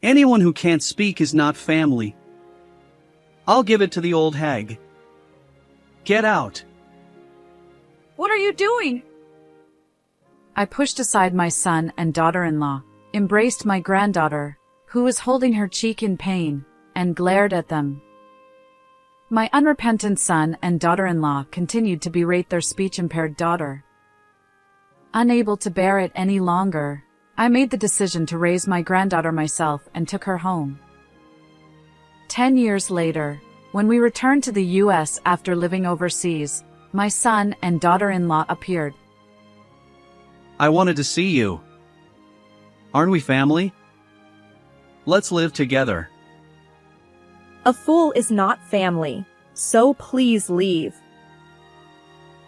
Anyone who can't speak is not family. I'll give it to the old hag. Get out. What are you doing? I pushed aside my son and daughter-in-law, embraced my granddaughter, who was holding her cheek in pain, and glared at them. My unrepentant son and daughter-in-law continued to berate their speech-impaired daughter. Unable to bear it any longer, I made the decision to raise my granddaughter myself and took her home. 10 years later, when we returned to the US after living overseas, my son and daughter-in-law appeared. I wanted to see you. Aren't we family? Let's live together. A fool is not family, so please leave.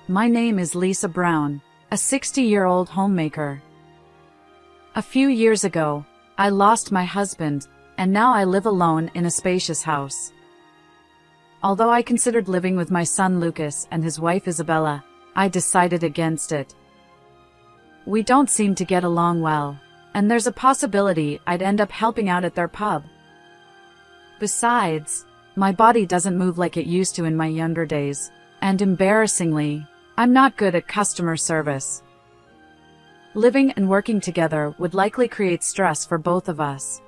My name is Lisa Brown, a 60-year-old homemaker. A few years ago, I lost my husband, and now I live alone in a spacious house. Although I considered living with my son Lucas and his wife Isabella, I decided against it. We don't seem to get along well, and there's a possibility I'd end up helping out at their pub. Besides, my body doesn't move like it used to in my younger days, and embarrassingly, I'm not good at customer service. Living and working together would likely create stress for both of us.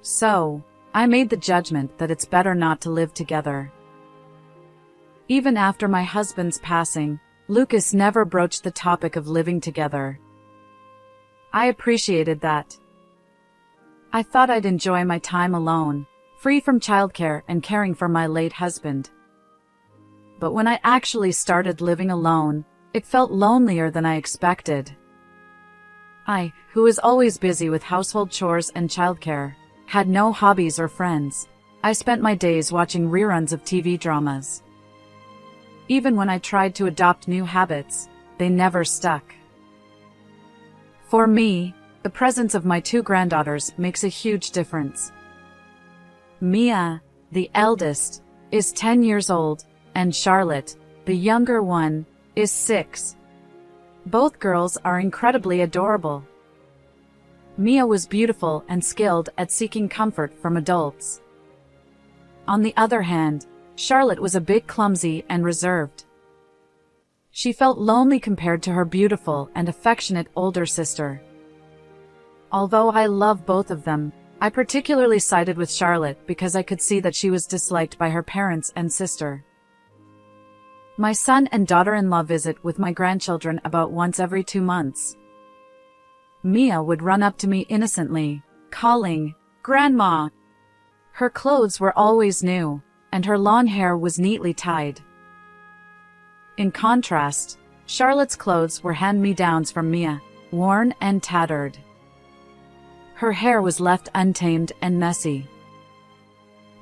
So, I made the judgment that it's better not to live together. Even after my husband's passing, Lucas never broached the topic of living together. I appreciated that. I thought I'd enjoy my time alone, free from childcare and caring for my late husband. But when I actually started living alone, it felt lonelier than I expected. I, who was always busy with household chores and childcare, had no hobbies or friends. I spent my days watching reruns of TV dramas. Even when I tried to adopt new habits, they never stuck. For me, the presence of my two granddaughters makes a huge difference. Mia, the eldest, is 10 years old, and Charlotte, the younger one, is 6. Both girls are incredibly adorable. Mia was beautiful and skilled at seeking comfort from adults. On the other hand, Charlotte was a bit clumsy and reserved. She felt lonely compared to her beautiful and affectionate older sister. Although I love both of them, I particularly sided with Charlotte because I could see that she was disliked by her parents and sister. My son and daughter-in-law visit with my grandchildren about once every 2 months. Mia would run up to me innocently, calling, "Grandma!" Her clothes were always new, and her long hair was neatly tied. In contrast, Charlotte's clothes were hand-me-downs from Mia, worn and tattered. Her hair was left untamed and messy.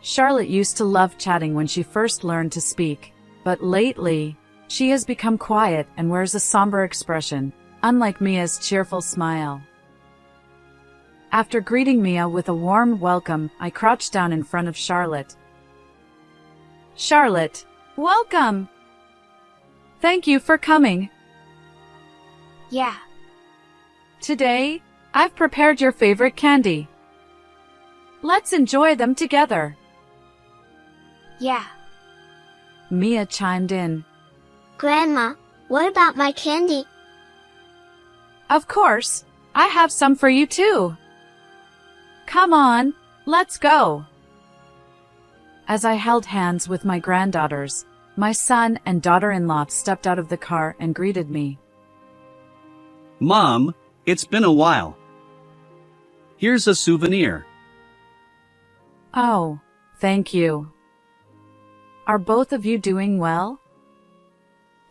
Charlotte used to love chatting when she first learned to speak, but lately, she has become quiet and wears a somber expression, unlike Mia's cheerful smile. After greeting Mia with a warm welcome, I crouched down in front of Charlotte. "Charlotte, welcome! Thank you for coming. Yeah. Today, I've prepared your favorite candy. Let's enjoy them together." Yeah. Mia chimed in. Grandma, what about my candy? "Of course, I have some for you too. Come on, let's go." As I held hands with my granddaughters, my son and daughter-in-law stepped out of the car and greeted me. Mom, it's been a while. Here's a souvenir. Oh, thank you. Are both of you doing well?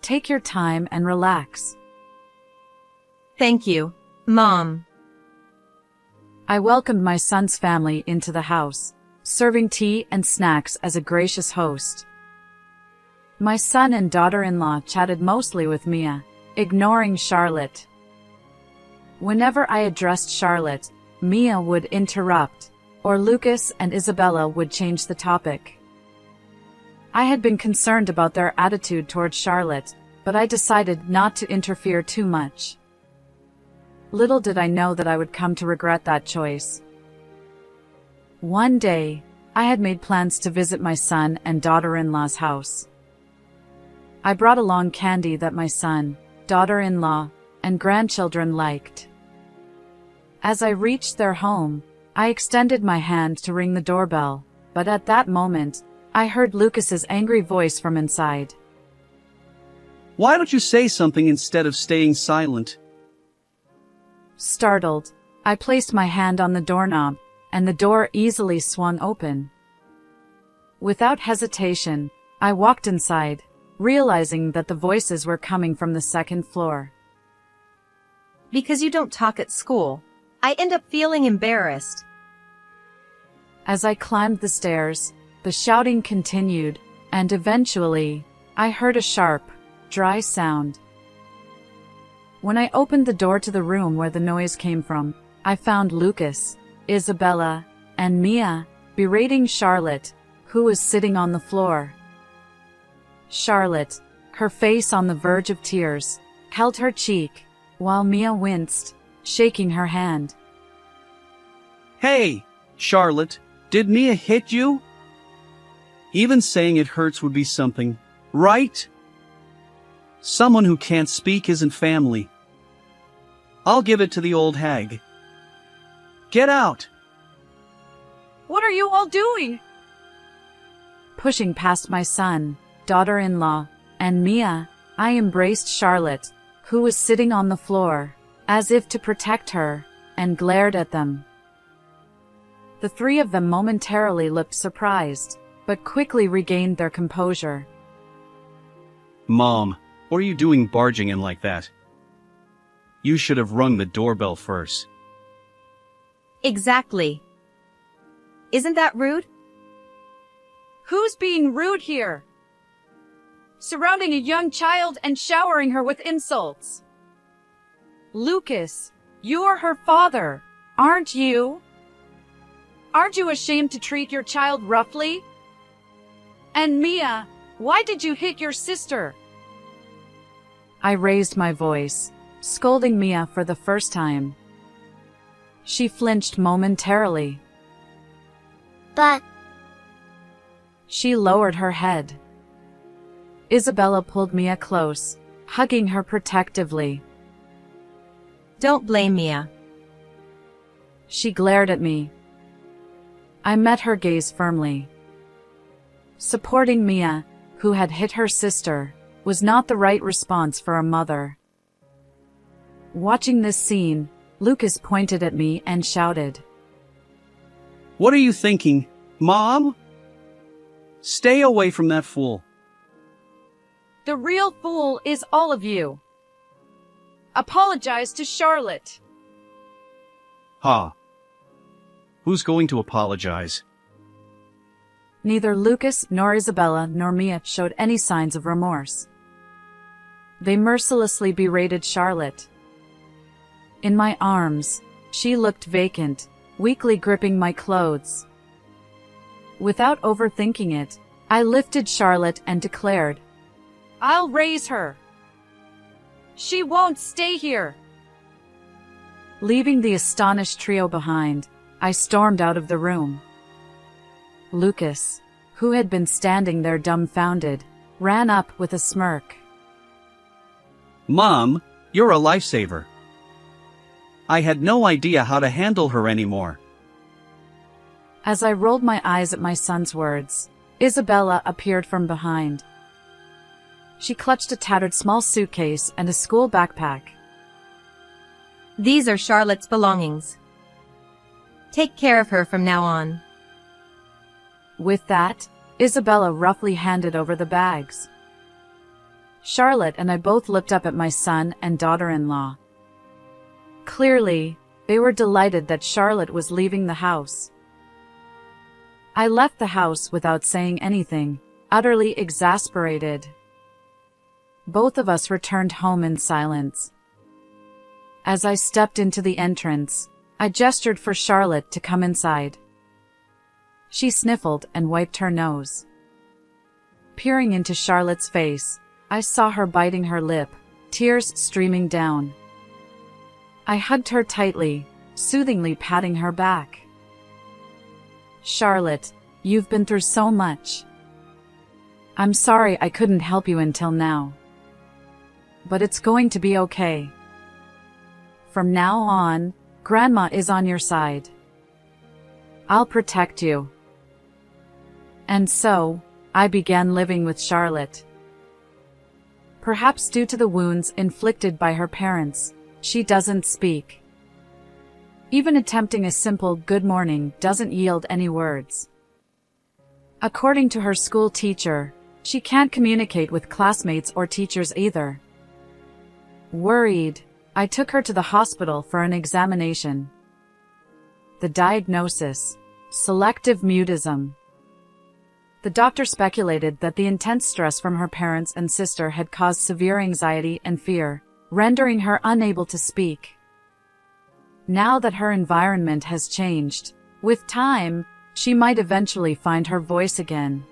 Take your time and relax. Thank you, Mom. I welcomed my son's family into the house, serving tea and snacks as a gracious host. My son and daughter-in-law chatted mostly with Mia, ignoring Charlotte. Whenever I addressed Charlotte, Mia would interrupt, or Lucas and Isabella would change the topic. I had been concerned about their attitude toward Charlotte, but I decided not to interfere too much. Little did I know that I would come to regret that choice. One day, I had made plans to visit my son and daughter-in-law's house. I brought along candy that my son, daughter-in-law, and grandchildren liked. As I reached their home, I extended my hand to ring the doorbell, but at that moment, I heard Lucas's angry voice from inside. Why don't you say something instead of staying silent? Startled, I placed my hand on the doorknob, and the door easily swung open. Without hesitation, I walked inside, realizing that the voices were coming from the second floor. Because you don't talk at school, I end up feeling embarrassed. As I climbed the stairs, the shouting continued, and eventually, I heard a sharp, dry sound. When I opened the door to the room where the noise came from, I found Lucas, Isabella, and Mia berating Charlotte, who was sitting on the floor. Charlotte, her face on the verge of tears, held her cheek, while Mia winced, shaking her hand. Hey, Charlotte, did Mia hit you? Even saying it hurts would be something, right? Someone who can't speak isn't family. I'll give it to the old hag. Get out! What are you all doing? Pushing past my son, daughter-in-law, and Mia, I embraced Charlotte, who was sitting on the floor, as if to protect her, and glared at them. The three of them momentarily looked surprised, but quickly regained their composure. Mom, what are you doing barging in like that? You should have rung the doorbell first. Exactly. Isn't that rude? Who's being rude here? Surrounding a young child and showering her with insults. Lucas, you're her father, aren't you? Aren't you ashamed to treat your child roughly? And Mia, why did you hit your sister? I raised my voice, scolding Mia for the first time. She flinched momentarily. But She lowered her head. Isabella pulled Mia close, hugging her protectively. Don't blame Mia. She glared at me. I met her gaze firmly. Supporting Mia, who had hit her sister, was not the right response for a mother. Watching this scene, Lucas pointed at me and shouted, What are you thinking, Mom? Stay away from that fool. "The real fool is all of you. Apologize to Charlotte." Ha. Who's going to apologize? Neither Lucas nor Isabella nor Mia showed any signs of remorse. They mercilessly berated Charlotte. In my arms, she looked vacant, weakly gripping my clothes. Without overthinking it, I lifted Charlotte and declared, "I'll raise her. She won't stay here." Leaving the astonished trio behind, I stormed out of the room. Lucas, who had been standing there dumbfounded, ran up with a smirk. Mom, you're a lifesaver. I had no idea how to handle her anymore. As I rolled my eyes at my son's words, Isabella appeared from behind. She clutched a tattered small suitcase and a school backpack. These are Charlotte's belongings. Take care of her from now on. With that, Isabella roughly handed over the bags. Charlotte and I both looked up at my son and daughter-in-law. Clearly, they were delighted that Charlotte was leaving the house. I left the house without saying anything, utterly exasperated. Both of us returned home in silence. As I stepped into the entrance, I gestured for Charlotte to come inside. She sniffled and wiped her nose. Peering into Charlotte's face, I saw her biting her lip, tears streaming down. I hugged her tightly, soothingly patting her back. Charlotte, you've been through so much. I'm sorry I couldn't help you until now. But it's going to be okay. From now on, Grandma is on your side. I'll protect you." And so, I began living with Charlotte. Perhaps due to the wounds inflicted by her parents, she doesn't speak. Even attempting a simple good morning doesn't yield any words. According to her school teacher, she can't communicate with classmates or teachers either. Worried, I took her to the hospital for an examination. The diagnosis: selective mutism. The doctor speculated that the intense stress from her parents and sister had caused severe anxiety and fear, rendering her unable to speak. Now that her environment has changed, with time, she might eventually find her voice again.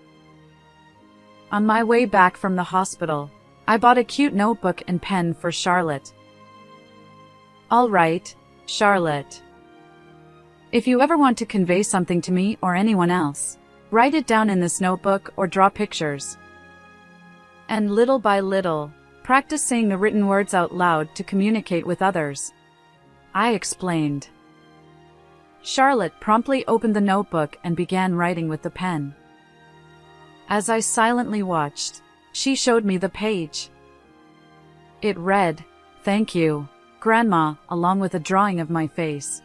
On my way back from the hospital, I bought a cute notebook and pen for Charlotte. "All right, Charlotte. If you ever want to convey something to me or anyone else, write it down in this notebook or draw pictures." And little by little, practice saying the written words out loud to communicate with others, I explained. Charlotte promptly opened the notebook and began writing with the pen. As I silently watched, she showed me the page. It read, "Thank you, Grandma," along with a drawing of my face.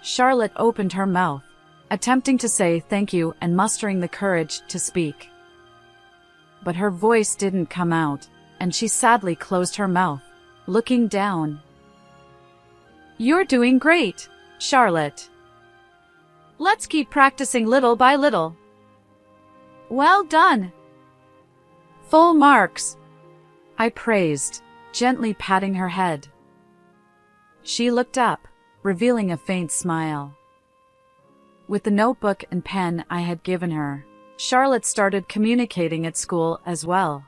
Charlotte opened her mouth, attempting to say thank you and mustering the courage to speak. But her voice didn't come out, and she sadly closed her mouth, looking down. "You're doing great, Charlotte. Let's keep practicing little by little. Well done. Full marks," I praised, gently patting her head. She looked up, revealing a faint smile. With the notebook and pen I had given her, Charlotte started communicating at school as well.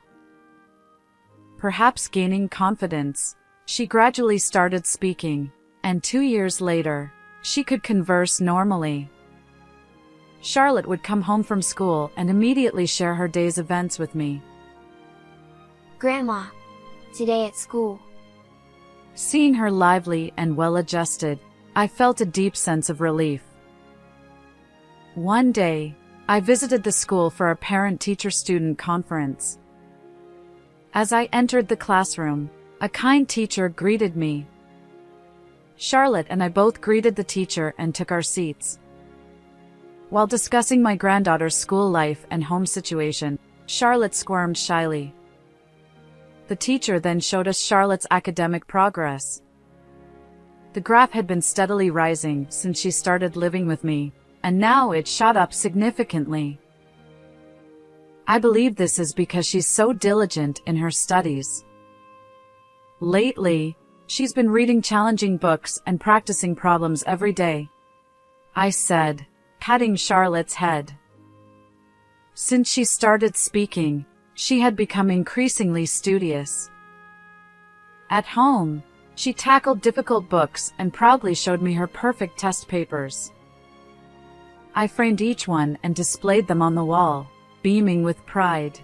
Perhaps gaining confidence, she gradually started speaking, and 2 years later, she could converse normally. Charlotte would come home from school and immediately share her day's events with me. "Grandma, today at school." Seeing her lively and well-adjusted, I felt a deep sense of relief. One day, I visited the school for a parent-teacher-student conference. As I entered the classroom, a kind teacher greeted me. Charlotte and I both greeted the teacher and took our seats. While discussing my granddaughter's school life and home situation, Charlotte squirmed shyly. The teacher then showed us Charlotte's academic progress. The graph had been steadily rising since she started living with me, and now it shot up significantly. I believe this is because she's so diligent in her studies. Lately, she's been reading challenging books and practicing problems every day, I said, patting Charlotte's head. Since she started speaking, she had become increasingly studious. At home, she tackled difficult books and proudly showed me her perfect test papers. I framed each one and displayed them on the wall, beaming with pride.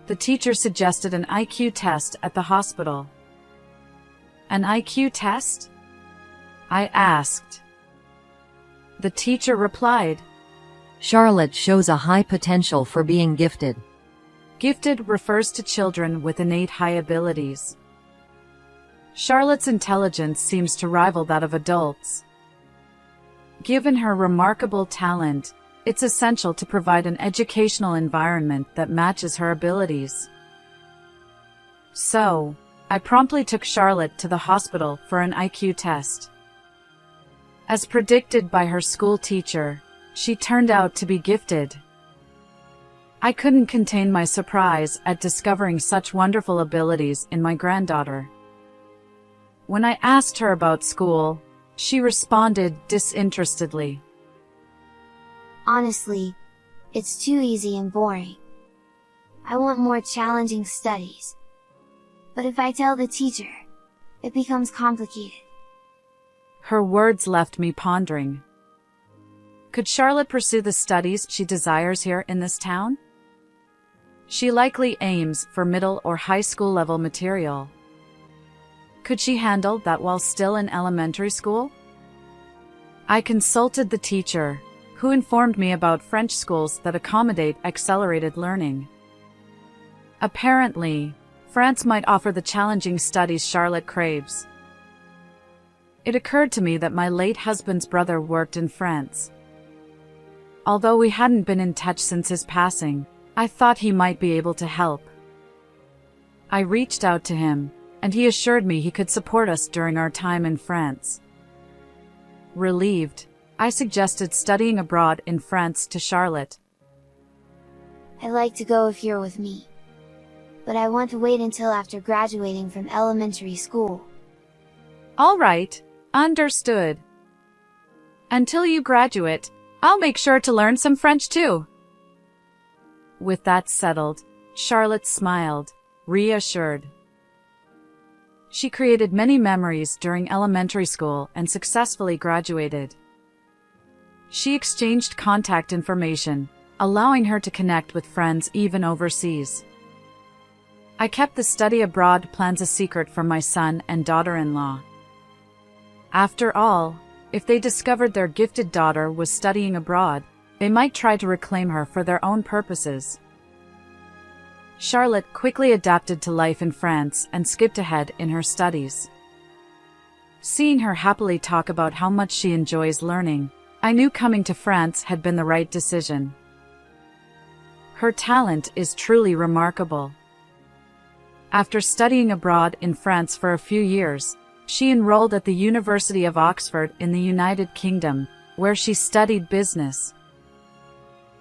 The teacher suggested an IQ test at the hospital. "An IQ test?" I asked. The teacher replied, Charlotte shows a high potential for being gifted. Gifted refers to children with innate high abilities. Charlotte's intelligence seems to rival that of adults. Given her remarkable talent, it's essential to provide an educational environment that matches her abilities. So, I promptly took Charlotte to the hospital for an IQ test. As predicted by her school teacher, she turned out to be gifted. I couldn't contain my surprise at discovering such wonderful abilities in my granddaughter. When I asked her about school, she responded disinterestedly. "Honestly, it's too easy and boring. I want more challenging studies. But if I tell the teacher, it becomes complicated." Her words left me pondering. Could Charlotte pursue the studies she desires here in this town? She likely aims for middle or high school level material. Could she handle that while still in elementary school? I consulted the teacher, who informed me about French schools that accommodate accelerated learning. Apparently, France might offer the challenging studies Charlotte craves. It occurred to me that my late husband's brother worked in France. Although we hadn't been in touch since his passing, I thought he might be able to help. I reached out to him, and he assured me he could support us during our time in France. Relieved, I suggested studying abroad in France to Charlotte. I'd like to go if you're with me. But I want to wait until after graduating from elementary school. All right, understood. Until you graduate, I'll make sure to learn some French too. With that settled, Charlotte smiled, reassured. She created many memories during elementary school and successfully graduated. She exchanged contact information, allowing her to connect with friends even overseas. I kept the study abroad plans a secret from my son and daughter-in-law. After all, if they discovered their gifted daughter was studying abroad, they might try to reclaim her for their own purposes. Charlotte quickly adapted to life in France and skipped ahead in her studies. Seeing her happily talk about how much she enjoys learning, I knew coming to France had been the right decision. Her talent is truly remarkable. After studying abroad in France for a few years, she enrolled at the University of Oxford in the United Kingdom, where she studied business.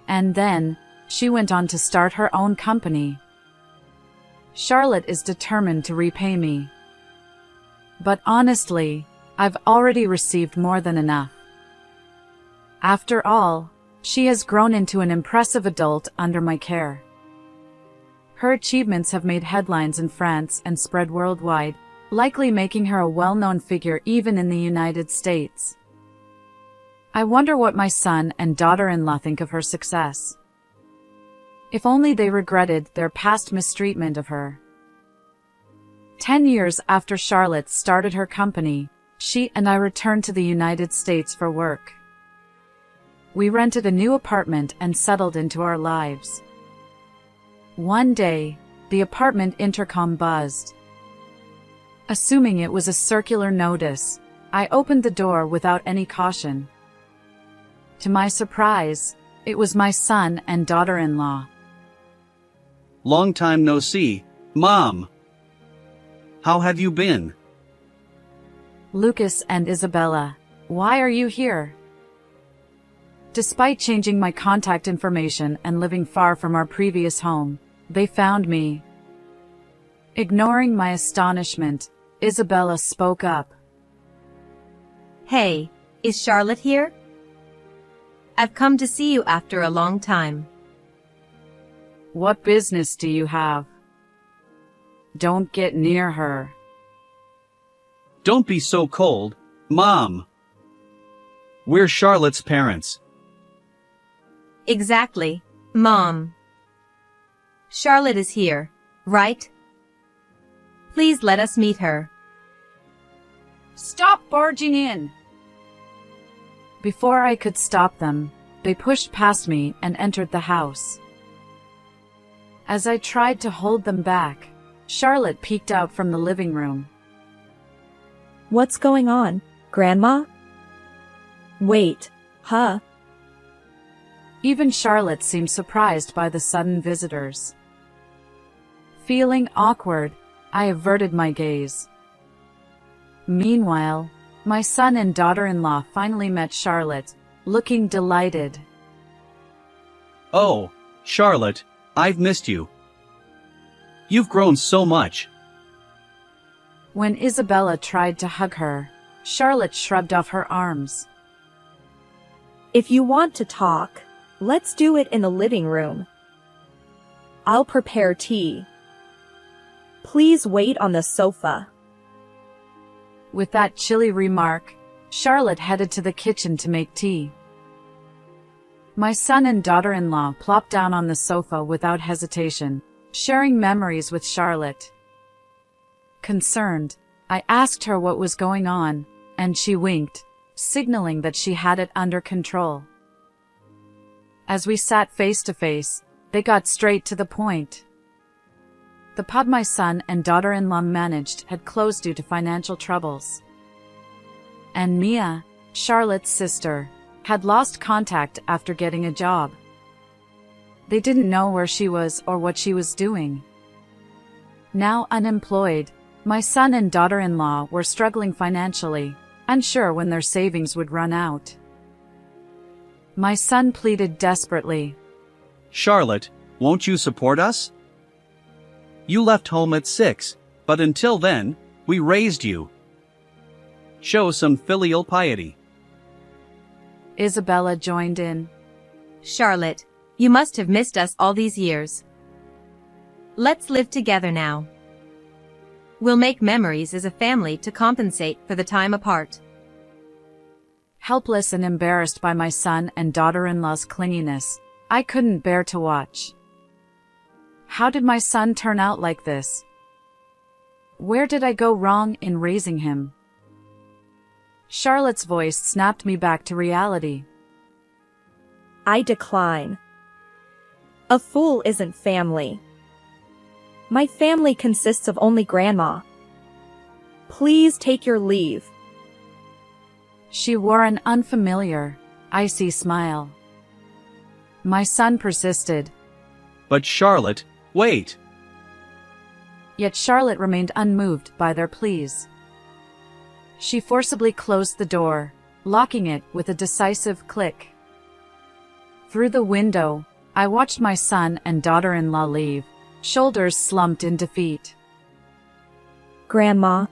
And then, she went on to start her own company. Charlotte is determined to repay me. But honestly, I've already received more than enough. After all, she has grown into an impressive adult under my care. Her achievements have made headlines in France and spread worldwide, likely making her a well-known figure even in the United States. I wonder what my son and daughter-in-law think of her success. If only they regretted their past mistreatment of her. 10 years after Charlotte started her company, she and I returned to the United States for work. We rented a new apartment and settled into our lives. One day, the apartment intercom buzzed. Assuming it was a circular notice, I opened the door without any caution. To my surprise, it was my son and daughter-in-law. Long time no see, Mom. How have you been? Lucas and Isabella, why are you here? Despite changing my contact information and living far from our previous home, they found me. Ignoring my astonishment, Isabella spoke up. Hey, is Charlotte here? I've come to see you after a long time. What business do you have? Don't get near her. Don't be so cold, Mom. We're Charlotte's parents. Exactly, Mom. Charlotte is here, right? Please let us meet her. Stop barging in! Before I could stop them, they pushed past me and entered the house. As I tried to hold them back, Charlotte peeked out from the living room. What's going on, Grandma? Wait, huh? Even Charlotte seemed surprised by the sudden visitors. Feeling awkward, I averted my gaze. Meanwhile, my son and daughter-in-law finally met Charlotte, looking delighted. Oh, Charlotte, I've missed you. You've grown so much. When Isabella tried to hug her, Charlotte shrugged off her arms. If you want to talk, let's do it in the living room. I'll prepare tea. Please wait on the sofa. With that chilly remark, Charlotte headed to the kitchen to make tea. My son and daughter-in-law plopped down on the sofa without hesitation, sharing memories with Charlotte. Concerned, I asked her what was going on, and she winked, signaling that she had it under control. As we sat face to face, they got straight to the point. The pub my son and daughter-in-law managed had closed due to financial troubles. And Mia, Charlotte's sister, had lost contact after getting a job. They didn't know where she was or what she was doing. Now unemployed, my son and daughter-in-law were struggling financially, unsure when their savings would run out. My son pleaded desperately. Charlotte, won't you support us? You left home at 6, but until then, we raised you. Show some filial piety. Isabella joined in. Charlotte, you must have missed us all these years. Let's live together now. We'll make memories as a family to compensate for the time apart. Helpless and embarrassed by my son and daughter-in-law's clinginess, I couldn't bear to watch. How did my son turn out like this? Where did I go wrong in raising him? Charlotte's voice snapped me back to reality. I decline. A fool isn't family. My family consists of only Grandma. Please take your leave. She wore an unfamiliar, icy smile. My son persisted. But Charlotte, wait. Yet Charlotte remained unmoved by their pleas. She forcibly closed the door, locking it with a decisive click. Through the window, I watched my son and daughter-in-law leave, shoulders slumped in defeat. Grandma,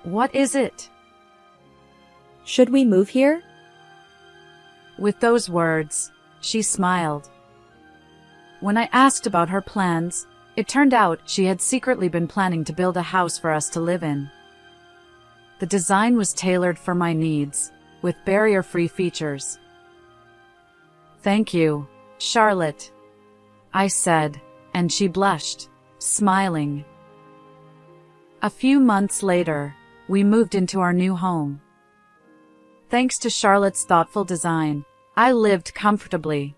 What is it? should we move here? With those words, she smiled. When I asked about her plans, it turned out she had secretly been planning to build a house for us to live in. The design was tailored for my needs, with barrier-free features. Thank you, Charlotte, I said, and she blushed, smiling. A few months later, we moved into our new home. Thanks to Charlotte's thoughtful design, I lived comfortably.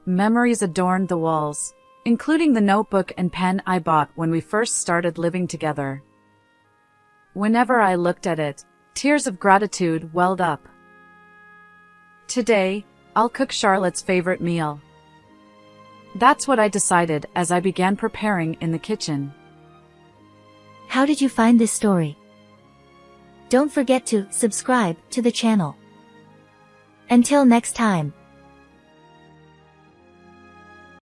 Memories adorned the walls, including the notebook and pen I bought when we first started living together. Whenever I looked at it, tears of gratitude welled up. Today, I'll cook Charlotte's favorite meal. That's what I decided as I began preparing in the kitchen. How did you find this story? Don't forget to subscribe to the channel. Until next time.